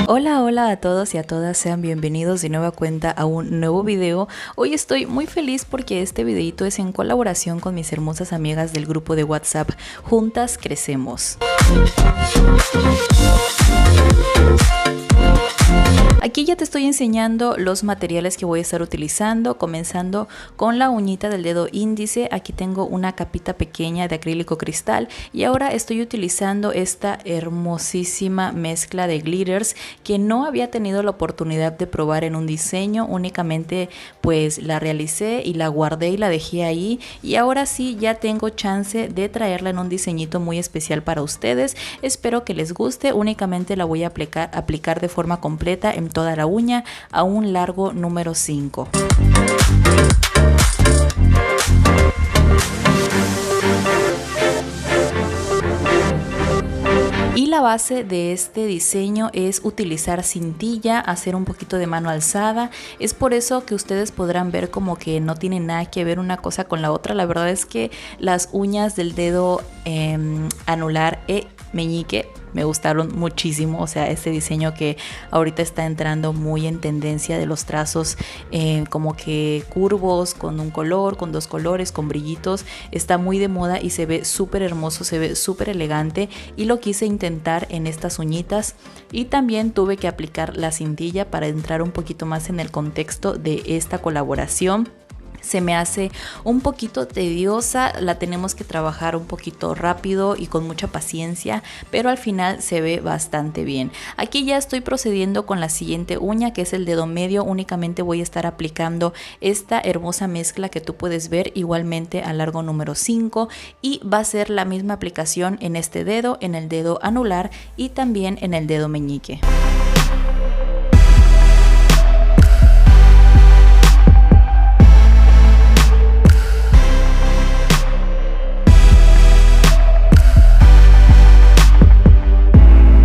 Hola, hola a todos y a todas, sean bienvenidos de nueva cuenta a un nuevo video. Hoy estoy muy feliz porque este videito es en colaboración con mis hermosas amigas del grupo de WhatsApp Juntas Crecemos. Aquí ya te estoy enseñando los materiales que voy a estar utilizando, comenzando con la uñita del dedo índice. Aquí tengo una capita pequeña de acrílico cristal y ahora estoy utilizando esta hermosísima mezcla de glitters que no había tenido la oportunidad de probar en un diseño, únicamente pues la realicé y la guardé y la dejé ahí, y ahora sí ya tengo chance de traerla en un diseñito muy especial para ustedes. Espero que les guste. Únicamente la voy a aplicar de forma completa en toda la uña a un largo número 5. Y la base de este diseño es utilizar cintilla, hacer un poquito de mano alzada. Es por eso que ustedes podrán ver como que no tiene nada que ver una cosa con la otra. La verdad es que las uñas del dedo anular e meñique me gustaron muchísimo. O sea, este diseño que ahorita está entrando muy en tendencia de los trazos como que curvos, con un color, con dos colores, con brillitos, está muy de moda y se ve súper hermoso, se ve súper elegante, y lo quise intentar en estas uñitas. Y también tuve que aplicar la cintilla para entrar un poquito más en el contexto de esta colaboración. Se me hace un poquito tediosa, la tenemos que trabajar un poquito rápido y con mucha paciencia, pero al final se ve bastante bien. Aquí ya estoy procediendo con la siguiente uña, que es el dedo medio. Únicamente voy a estar aplicando esta hermosa mezcla que tú puedes ver igualmente a largo número 5, y va a ser la misma aplicación en este dedo, en el dedo anular y también en el dedo meñique.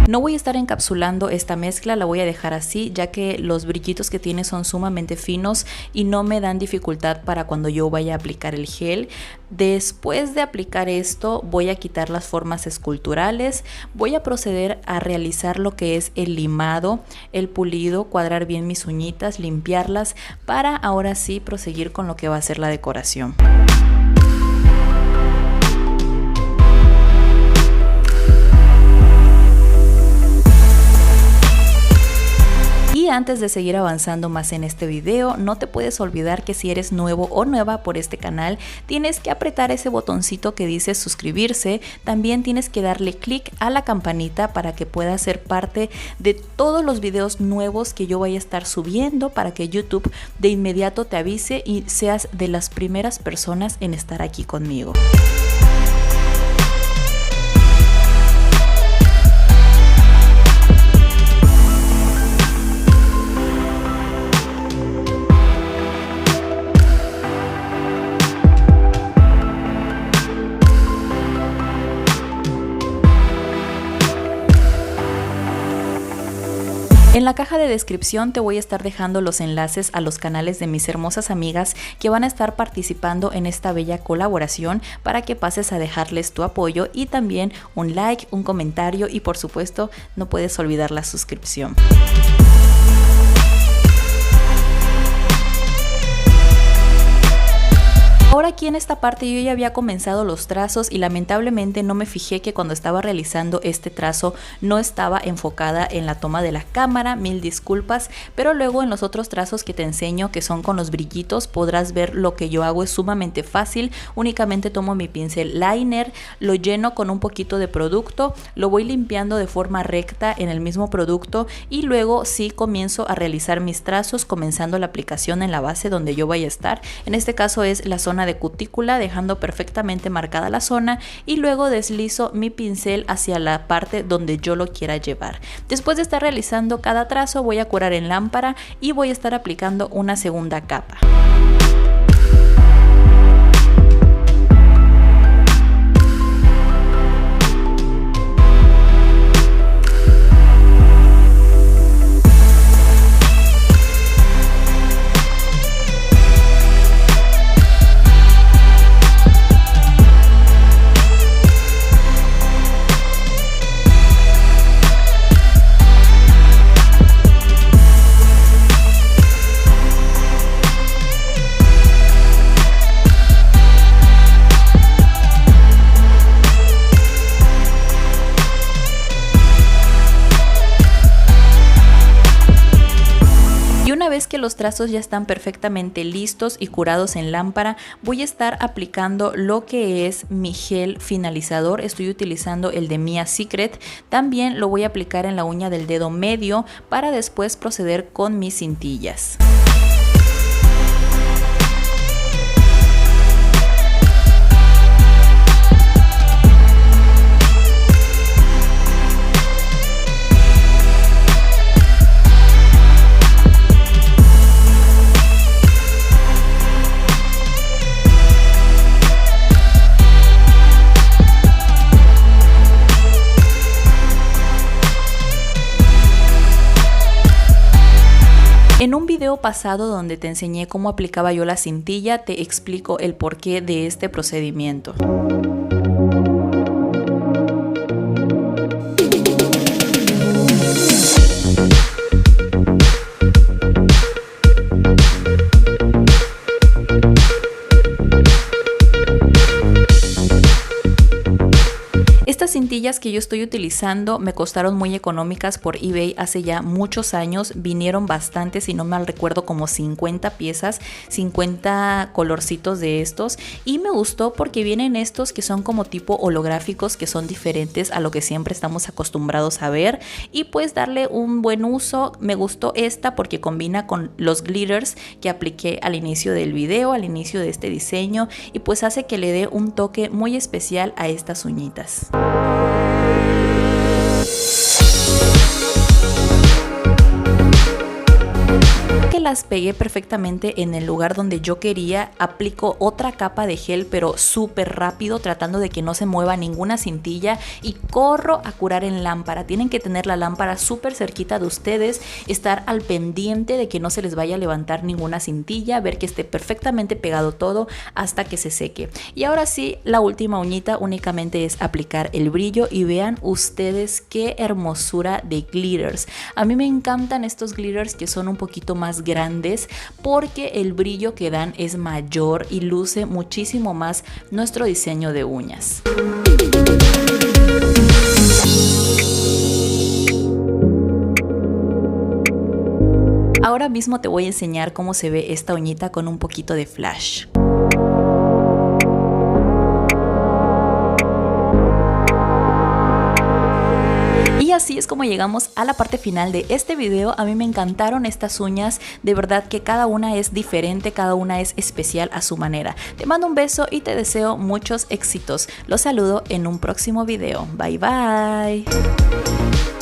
No voy a estar encapsulando esta mezcla, la voy a dejar así, ya que los brillitos que tiene son sumamente finos y no me dan dificultad para cuando yo vaya a aplicar el gel. Después de aplicar esto, voy a quitar las formas esculturales, voy a proceder a realizar lo que es el limado, el pulido, cuadrar bien mis uñitas, limpiarlas, para ahora sí proseguir con lo que va a ser la decoración. Antes de seguir avanzando más en este video, no te puedes olvidar que si eres nuevo o nueva por este canal, tienes que apretar ese botoncito que dice suscribirse. También tienes que darle clic a la campanita para que puedas ser parte de todos los videos nuevos que yo vaya a estar subiendo, para que YouTube de inmediato te avise y seas de las primeras personas en estar aquí conmigo. En la caja de descripción te voy a estar dejando los enlaces a los canales de mis hermosas amigas que van a estar participando en esta bella colaboración, para que pases a dejarles tu apoyo y también un like, un comentario, y por supuesto no puedes olvidar la suscripción. Ahora aquí en esta parte yo ya había comenzado los trazos y lamentablemente no me fijé que cuando estaba realizando este trazo no estaba enfocada en la toma de la cámara, mil disculpas, pero luego en los otros trazos que te enseño, que son con los brillitos, podrás ver lo que yo hago. Es sumamente fácil. Únicamente tomo mi pincel liner, lo lleno con un poquito de producto, lo voy limpiando de forma recta en el mismo producto y luego sí comienzo a realizar mis trazos, comenzando la aplicación en la base donde yo vaya a estar. En este caso es la zona de cutícula, dejando perfectamente marcada la zona, y luego deslizo mi pincel hacia la parte donde yo lo quiera llevar. Después de estar realizando cada trazo, voy a curar en lámpara y voy a estar aplicando una segunda capa. una vez que los trazos ya están perfectamente listos y curados en lámpara, voy a estar aplicando lo que es mi gel finalizador. Estoy utilizando el de Mia Secret. También lo voy a aplicar en la uña del dedo medio para después proceder con mis cintillas. En un video pasado donde te enseñé cómo aplicaba yo la cintilla, te explico el porqué de este procedimiento. Estas cintillas que yo estoy utilizando me costaron muy económicas por eBay hace ya muchos años. Vinieron bastantes, si no mal recuerdo, como 50 piezas, 50 colorcitos de estos. Y me gustó porque vienen estos que son como tipo holográficos, que son diferentes a lo que siempre estamos acostumbrados a ver. Y pues darle un buen uso. Me gustó esta porque combina con los glitters que apliqué al inicio del video, al inicio de este diseño. Y pues hace que le dé un toque muy especial a estas uñitas. Que las pegué perfectamente en el lugar donde yo quería, aplico otra capa de gel pero súper rápido, tratando de que no se mueva ninguna cintilla, y corro a curar en lámpara. Tienen que tener la lámpara súper cerquita de ustedes, estar al pendiente de que no se les vaya a levantar ninguna cintilla, ver que esté perfectamente pegado todo hasta que se seque. Y ahora sí, la última uñita únicamente es aplicar el brillo, y vean ustedes qué hermosura de glitters. A mí me encantan estos glitters que son un poquito más grandes porque el brillo que dan es mayor y luce muchísimo más nuestro diseño de uñas. Ahora mismo te voy a enseñar cómo se ve esta uñita con un poquito de flash. Y así es como llegamos a la parte final de este video. A mí me encantaron estas uñas, de verdad que cada una es diferente, cada una es especial a su manera. Te mando un beso y te deseo muchos éxitos. Los saludo en un próximo video. Bye bye.